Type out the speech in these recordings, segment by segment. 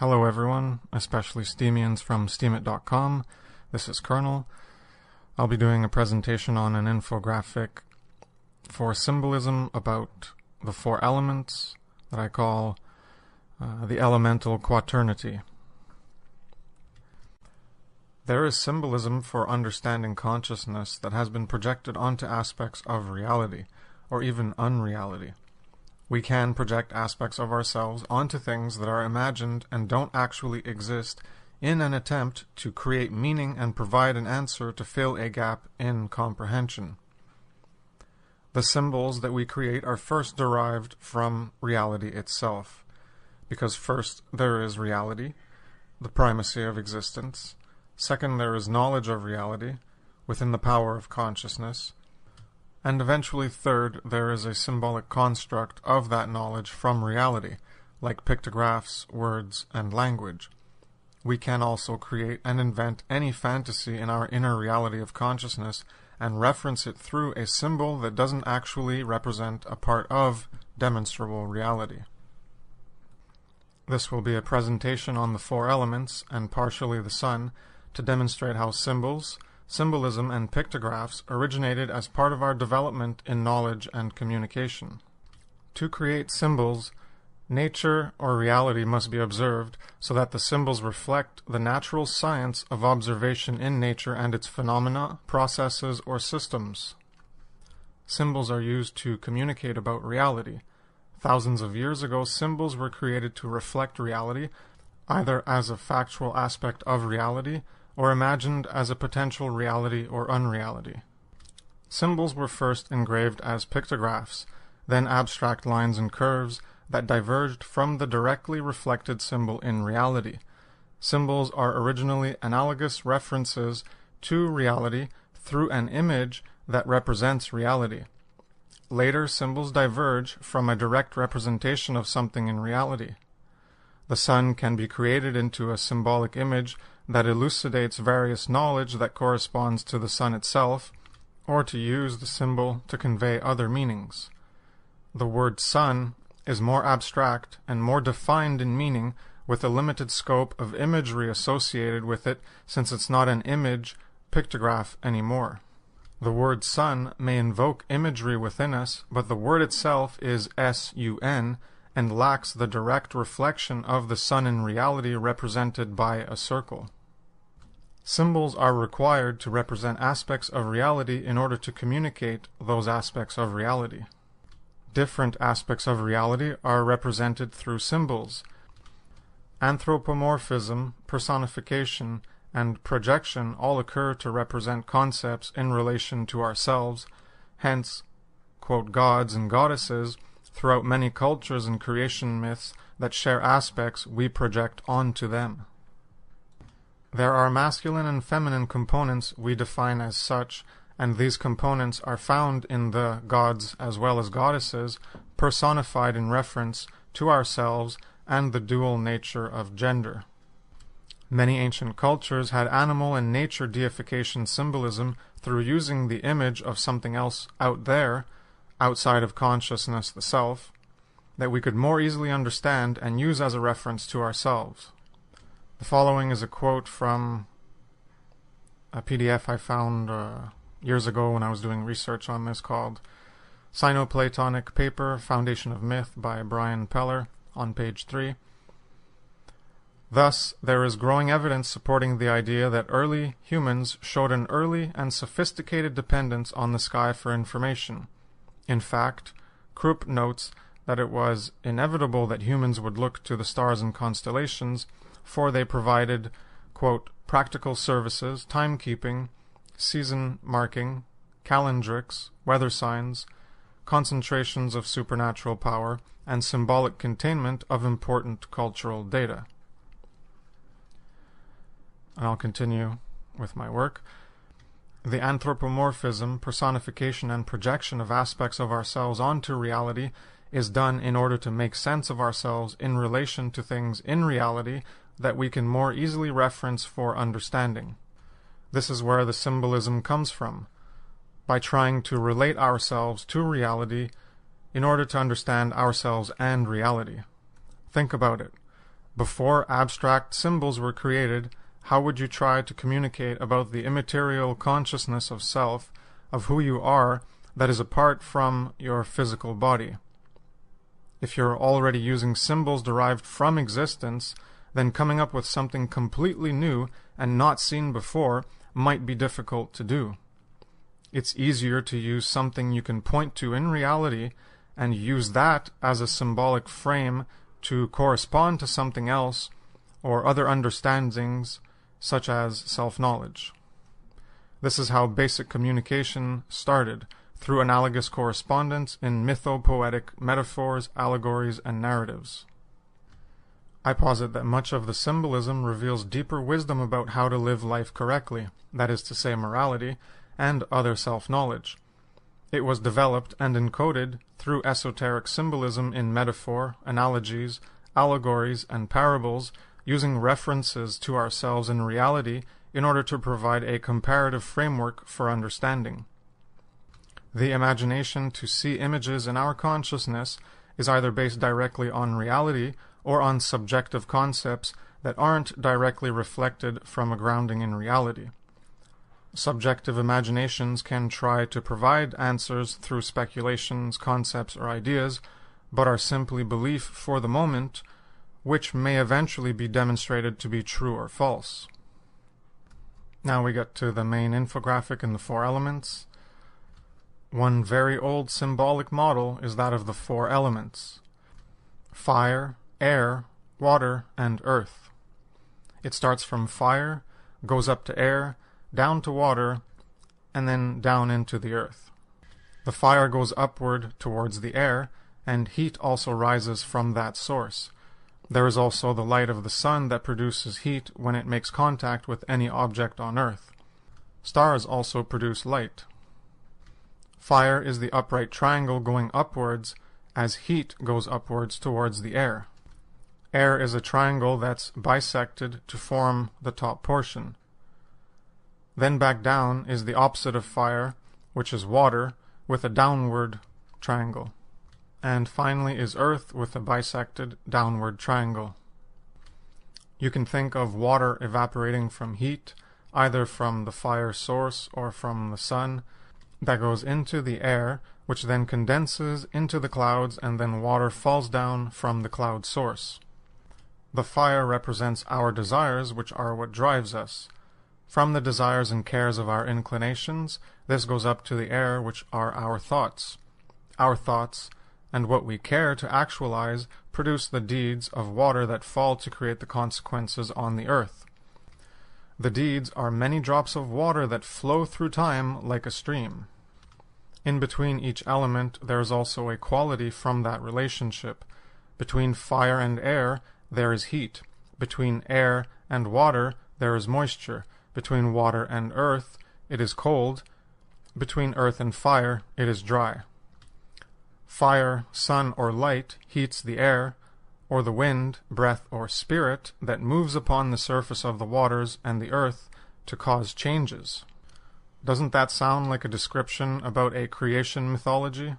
Hello everyone, especially Steamians from steamit.com. This is Colonel. I'll be doing a presentation on an infographic for symbolism about the four elements that I call the elemental quaternity. There is symbolism for understanding consciousness that has been projected onto aspects of reality, or even unreality. We can project aspects of ourselves onto things that are imagined and don't actually exist in an attempt to create meaning and provide an answer to fill a gap in comprehension. The symbols that we create are first derived from reality itself, because first there is reality, the primacy of existence. Second, there is knowledge of reality within the power of consciousness. And eventually, third, there is a symbolic construct of that knowledge from reality, like pictographs, words, and language. We can also create and invent any fantasy in our inner reality of consciousness and reference it through a symbol that doesn't actually represent a part of demonstrable reality. This will be a presentation on the four elements, and partially the sun, to demonstrate how symbolism and pictographs originated as part of our development in knowledge and communication. To create symbols, nature or reality must be observed so that the symbols reflect the natural science of observation in nature and its phenomena, processes, or systems. Symbols are used to communicate about reality. Thousands of years ago, symbols were created to reflect reality, either as a factual aspect of reality or imagined as a potential reality or unreality. Symbols were first engraved as pictographs, then abstract lines and curves that diverged from the directly reflected symbol in reality. Symbols are originally analogous references to reality through an image that represents reality. Later, symbols diverge from a direct representation of something in reality. The sun can be created into a symbolic image that elucidates various knowledge that corresponds to the sun itself, or to use the symbol to convey other meanings. The word sun is more abstract and more defined in meaning, with a limited scope of imagery associated with it, since it's not an image pictograph anymore. The word sun may invoke imagery within us, but the word itself is sun, and lacks the direct reflection of the sun in reality represented by a circle. Symbols are required to represent aspects of reality in order to communicate those aspects of reality. Different aspects of reality are represented through symbols. Anthropomorphism, personification, and projection all occur to represent concepts in relation to ourselves, hence, quote, gods and goddesses throughout many cultures and creation myths that share aspects we project onto them. There are masculine and feminine components we define as such, and these components are found in the gods as well as goddesses, personified in reference to ourselves and the dual nature of gender. Many ancient cultures had animal and nature deification symbolism through using the image of something else out there, outside of consciousness, the self, that we could more easily understand and use as a reference to ourselves. The following is a quote from a PDF I found years ago when I was doing research on this, called Sino-Platonic Paper, Foundation of Myth by Brian Peller, on page 3. Thus, there is growing evidence supporting the idea that early humans showed an early and sophisticated dependence on the sky for information. In fact, Krupp notes that it was inevitable that humans would look to the stars and constellations, for they provided, quote, practical services, timekeeping, season marking, calendrics, weather signs, concentrations of supernatural power, and symbolic containment of important cultural data. And I'll continue with my work. The anthropomorphism, personification, and projection of aspects of ourselves onto reality is done in order to make sense of ourselves in relation to things in reality that we can more easily reference for understanding. This is where the symbolism comes from, by trying to relate ourselves to reality in order to understand ourselves and reality. Think about it. Before abstract symbols were created, how would you try to communicate about the immaterial consciousness of self, of who you are, that is apart from your physical body? If you're already using symbols derived from existence, then coming up with something completely new and not seen before might be difficult to do. It's easier to use something you can point to in reality and use that as a symbolic frame to correspond to something else or other understandings such as self-knowledge. This is how basic communication started, through analogous correspondence in mythopoetic metaphors, allegories, and narratives. I posit that much of the symbolism reveals deeper wisdom about how to live life correctly, that is to say morality, and other self-knowledge. It was developed and encoded through esoteric symbolism in metaphor, analogies, allegories, and parables, using references to ourselves in reality in order to provide a comparative framework for understanding. The imagination to see images in our consciousness is either based directly on reality or on subjective concepts that aren't directly reflected from a grounding in reality. Subjective imaginations can try to provide answers through speculations, concepts, or ideas, but are simply belief for the moment, which may eventually be demonstrated to be true or false. Now we get to the main infographic in the four elements. One very old symbolic model is that of the four elements: fire, air, water, and earth. It starts from fire, goes up to air, down to water, and then down into the earth. The fire goes upward towards the air, and heat also rises from that source. There is also the light of the sun that produces heat when it makes contact with any object on earth. Stars also produce light. Fire is the upright triangle going upwards as heat goes upwards towards the air. Air is a triangle that's bisected to form the top portion. Then back down is the opposite of fire, which is water, with a downward triangle. And finally is earth with a bisected downward triangle. You can think of water evaporating from heat, either from the fire source or from the sun, that goes into the air, which then condenses into the clouds, and then water falls down from the cloud source. The fire represents our desires, which are what drives us. From the desires and cares of our inclinations, this goes up to the air, which are our thoughts. Our thoughts, and what we care to actualize, produce the deeds of water that fall to create the consequences on the earth. The deeds are many drops of water that flow through time like a stream. In between each element there is also a quality from that relationship. Between fire and air there is heat. Between air and water there is moisture. Between water and earth it is cold. Between earth and fire it is dry. Fire, sun, or light heats the air, or the wind, breath, or spirit that moves upon the surface of the waters and the earth to cause changes. Doesn't that sound like a description about a creation mythology?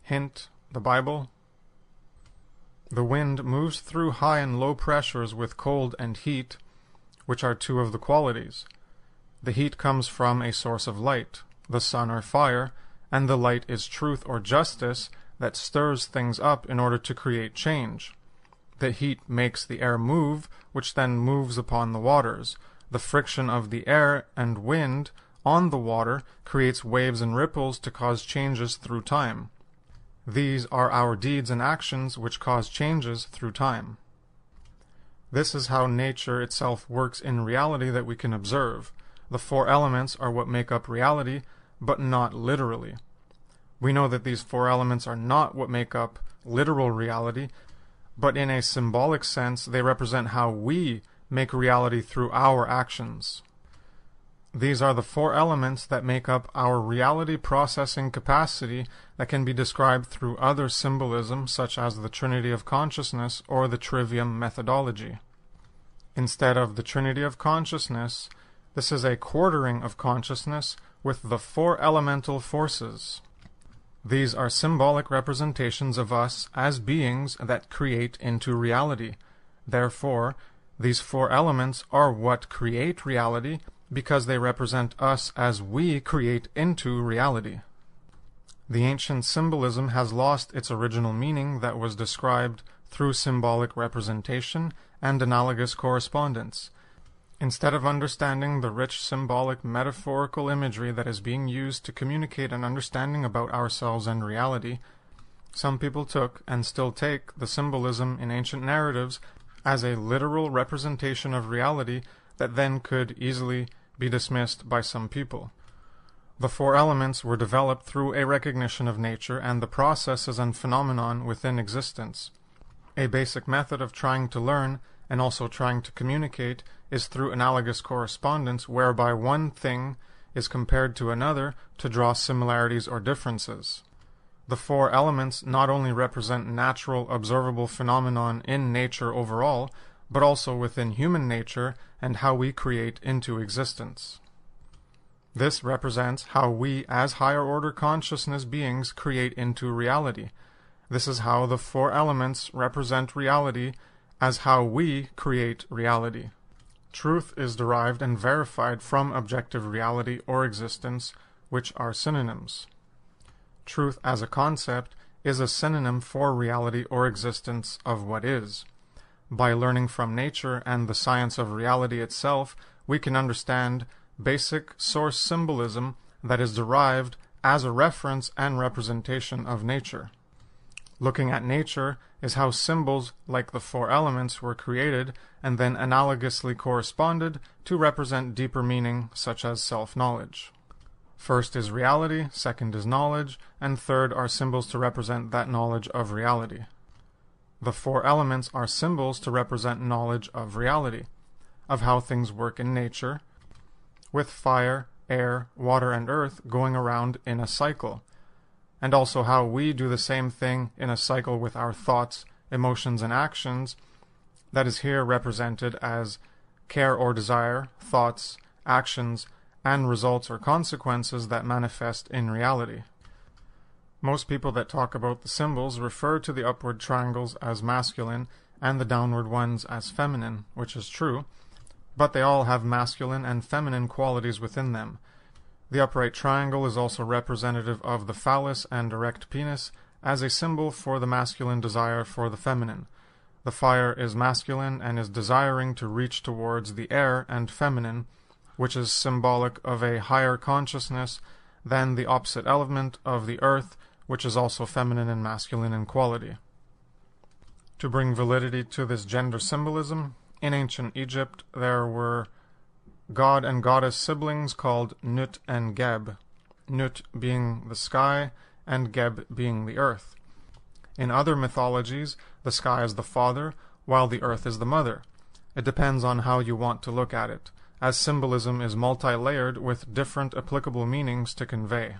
Hint: the Bible. The wind moves through high and low pressures with cold and heat, which are two of the qualities. The heat comes from a source of light, the sun or fire, and the light is truth or justice that stirs things up in order to create change. The heat makes the air move, which then moves upon the waters. The friction of the air and wind on the water creates waves and ripples to cause changes through time. These are our deeds and actions which cause changes through time. This is how nature itself works in reality that we can observe. The four elements are what make up reality, but not literally. We know that these four elements are not what make up literal reality, but in a symbolic sense they represent how we make reality through our actions. These are the four elements that make up our reality processing capacity that can be described through other symbolism such as the Trinity of Consciousness or the Trivium methodology. Instead of the Trinity of Consciousness, this is a quartering of consciousness with the four elemental forces. These are symbolic representations of us as beings that create into reality. Therefore, these four elements are what create reality because they represent us as we create into reality. The ancient symbolism has lost its original meaning that was described through symbolic representation and analogous correspondence. Instead of understanding the rich symbolic metaphorical imagery that is being used to communicate an understanding about ourselves and reality, some people took and still take the symbolism in ancient narratives as a literal representation of reality that then could easily be dismissed by some people. The four elements were developed through a recognition of nature and the processes and phenomenon within existence. A basic method of trying to learn and also trying to communicate is through analogous correspondence, whereby one thing is compared to another to draw similarities or differences. The four elements not only represent natural observable phenomenon in nature overall, but also within human nature and how we create into existence. This represents how we as higher order consciousness beings create into reality. This is how the four elements represent reality as how we create reality. Truth is derived and verified from objective reality or existence, which are synonyms. Truth as a concept is a synonym for reality or existence of what is. By learning from nature and the science of reality itself, we can understand basic source symbolism that is derived as a reference and representation of nature. Looking at nature is how symbols like the four elements were created and then analogously corresponded to represent deeper meaning such as self-knowledge. First is reality, second is knowledge, and third are symbols to represent that knowledge of reality. The four elements are symbols to represent knowledge of reality, of how things work in nature, with fire, air, water, and earth going around in a cycle, and also how we do the same thing in a cycle with our thoughts, emotions, and actions, that is here represented as care or desire, thoughts, actions, and results or consequences that manifest in reality. Most people that talk about the symbols refer to the upward triangles as masculine and the downward ones as feminine, which is true, but they all have masculine and feminine qualities within them. The upright triangle is also representative of the phallus and erect penis as a symbol for the masculine desire for the feminine. The fire is masculine and is desiring to reach towards the air and feminine, which is symbolic of a higher consciousness than the opposite element of the earth, which is also feminine and masculine in quality. To bring validity to this gender symbolism, in ancient Egypt there were god and goddess siblings called Nut and Geb, Nut being the sky and Geb being the earth. In other mythologies, the sky is the father, while the earth is the mother. It depends on how you want to look at it, as symbolism is multi-layered with different applicable meanings to convey.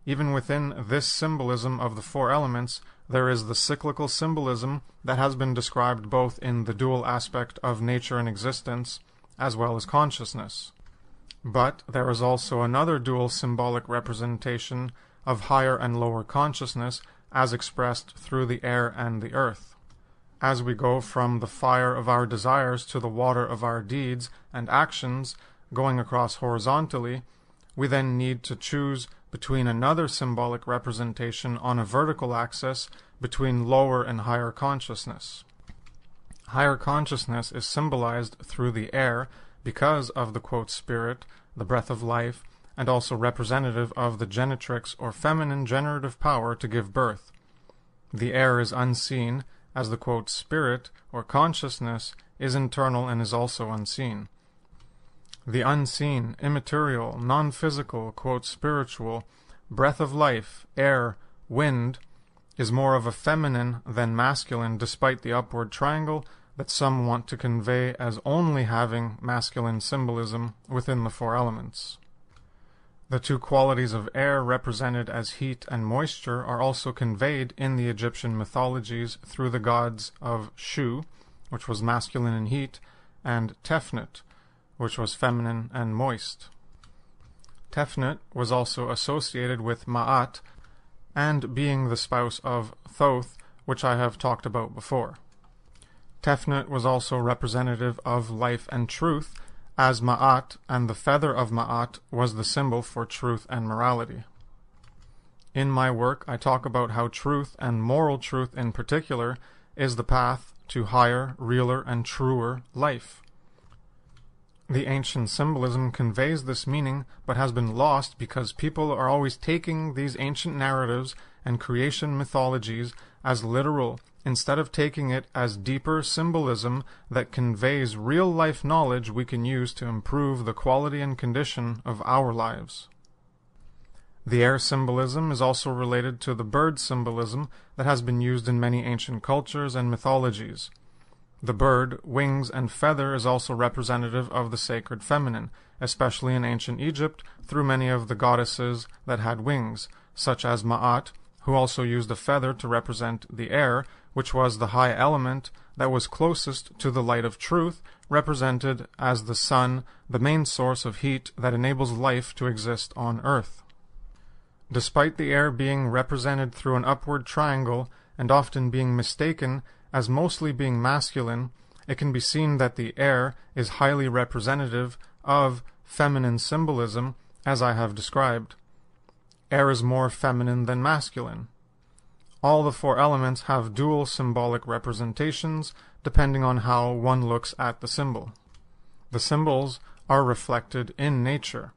Even within this symbolism of the four elements, there is the cyclical symbolism that has been described both in the dual aspect of nature and existence, as well as consciousness. But there is also another dual symbolic representation of higher and lower consciousness as expressed through the air and the earth. As we go from the fire of our desires to the water of our deeds and actions, going across horizontally, we then need to choose between another symbolic representation on a vertical axis between lower and higher consciousness. Higher consciousness is symbolized through the air because of the quote spirit, the breath of life, and also representative of the genitrix or feminine generative power to give birth. The air is unseen, as the quote spirit or consciousness is internal and is also unseen. The unseen, immaterial, non-physical, quote spiritual, breath of life, air, wind, is more of a feminine than masculine despite the upward triangle that some want to convey as only having masculine symbolism within the four elements. The two qualities of air represented as heat and moisture are also conveyed in the Egyptian mythologies through the gods of Shu, which was masculine and heat, and Tefnut, which was feminine and moist. Tefnut was also associated with Ma'at, and being the spouse of Thoth, which I have talked about before. Tefnut was also representative of life and truth, as Ma'at and the feather of Ma'at was the symbol for truth and morality. In my work, I talk about how truth, and moral truth in particular, is the path to higher, realer, and truer life. The ancient symbolism conveys this meaning, but has been lost because people are always taking these ancient narratives and creation mythologies as literal, instead of taking it as deeper symbolism that conveys real-life knowledge we can use to improve the quality and condition of our lives. The air symbolism is also related to the bird symbolism that has been used in many ancient cultures and mythologies. The bird, wings, and feather is also representative of the sacred feminine, especially in ancient Egypt through many of the goddesses that had wings, such as Ma'at, who also used a feather to represent the air, which was the high element that was closest to the light of truth, represented as the sun, the main source of heat that enables life to exist on Earth. Despite the air being represented through an upward triangle and often being mistaken as mostly being masculine, it can be seen that the air is highly representative of feminine symbolism, as I have described. Air is more feminine than masculine. All the four elements have dual symbolic representations, depending on how one looks at the symbol. The symbols are reflected in nature.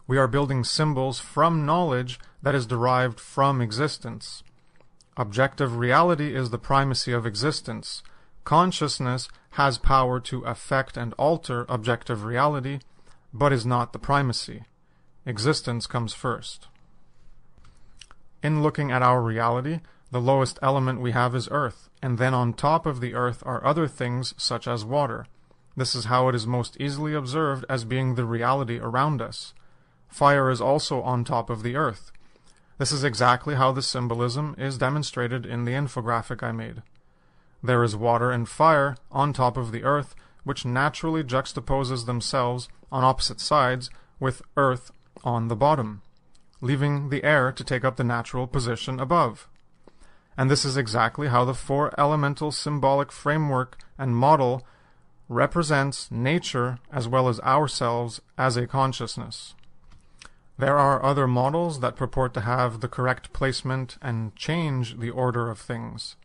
We are building symbols from knowledge that is derived from existence. Objective reality is the primacy of existence. Consciousness has power to affect and alter objective reality, but is not the primacy. Existence comes first. In looking at our reality, the lowest element we have is earth, and then on top of the earth are other things such as water. This is how it is most easily observed as being the reality around us. Fire is also on top of the earth. This is exactly how the symbolism is demonstrated in the infographic I made. There is water and fire on top of the earth, which naturally juxtaposes themselves on opposite sides with earth on the bottom, leaving the air to take up the natural position above. And this is exactly how the four elemental symbolic framework and model represents nature as well as ourselves as a consciousness. There are other models that purport to have the correct placement and change the order of things.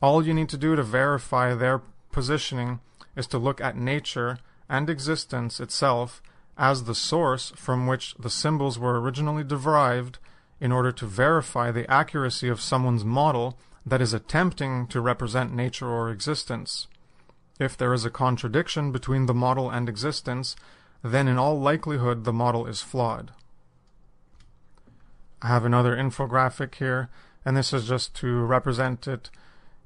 All you need to do to verify their positioning is to look at nature and existence itself as the source from which the symbols were originally derived in order to verify the accuracy of someone's model that is attempting to represent nature or existence. If there is a contradiction between the model and existence, then in all likelihood the model is flawed. I have another infographic here, and this is just to represent it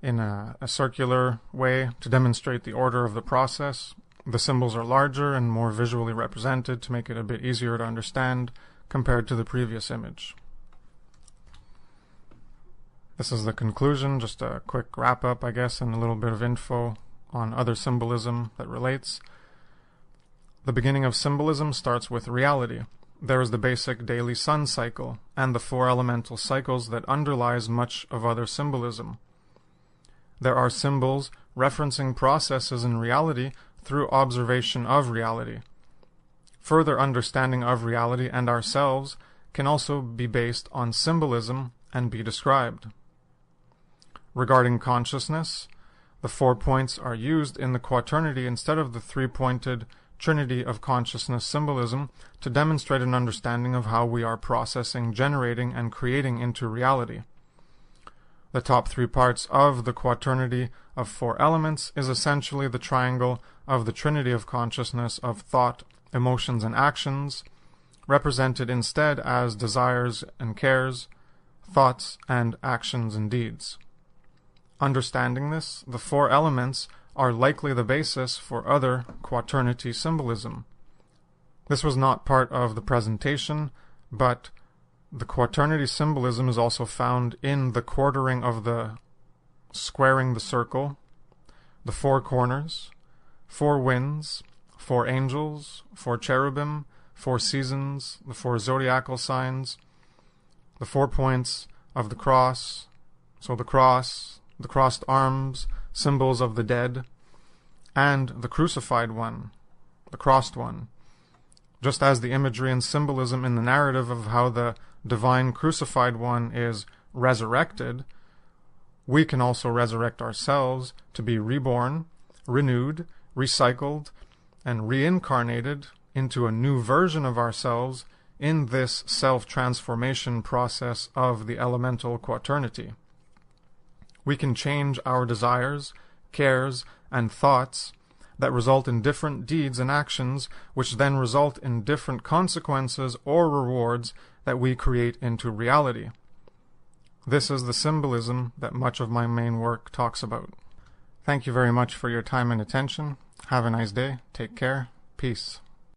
in a circular way to demonstrate the order of the process. The symbols are larger and more visually represented to make it a bit easier to understand compared to the previous image. This is the conclusion, just a quick wrap-up, I guess, and a little bit of info on other symbolism that relates. The beginning of symbolism starts with reality. There is the basic daily sun cycle, and the four elemental cycles that underlies much of other symbolism. There are symbols referencing processes in reality through observation of reality. Further understanding of reality and ourselves can also be based on symbolism and be described. Regarding consciousness, the 4 points are used in the Quaternity instead of the 3-pointed Trinity of consciousness symbolism to demonstrate an understanding of how we are processing, generating, and creating into reality. The top 3 parts of the Quaternity of 4 elements is essentially the triangle of the Trinity of consciousness of thought, emotions, and actions, represented instead as desires and cares, thoughts, and actions and deeds. Understanding this, the 4 elements are likely the basis for other Quaternity symbolism. This was not part of the presentation, but the Quaternity symbolism is also found in the quartering of the squaring the circle, the 4 corners, 4 winds, 4 angels, 4 cherubim, 4 seasons, the 4 zodiacal signs, the 4 points of the cross, so the cross, the crossed arms, symbols of the dead, and the crucified one, the crossed one. Just as the imagery and symbolism in the narrative of how the divine crucified one is resurrected, we can also resurrect ourselves to be reborn, renewed, recycled, and reincarnated into a new version of ourselves in this self-transformation process of the elemental quaternity. We can change our desires, cares, and thoughts that result in different deeds and actions, which then result in different consequences or rewards that we create into reality. This is the symbolism that much of my main work talks about. Thank you very much for your time and attention. Have a nice day. Take care. Peace.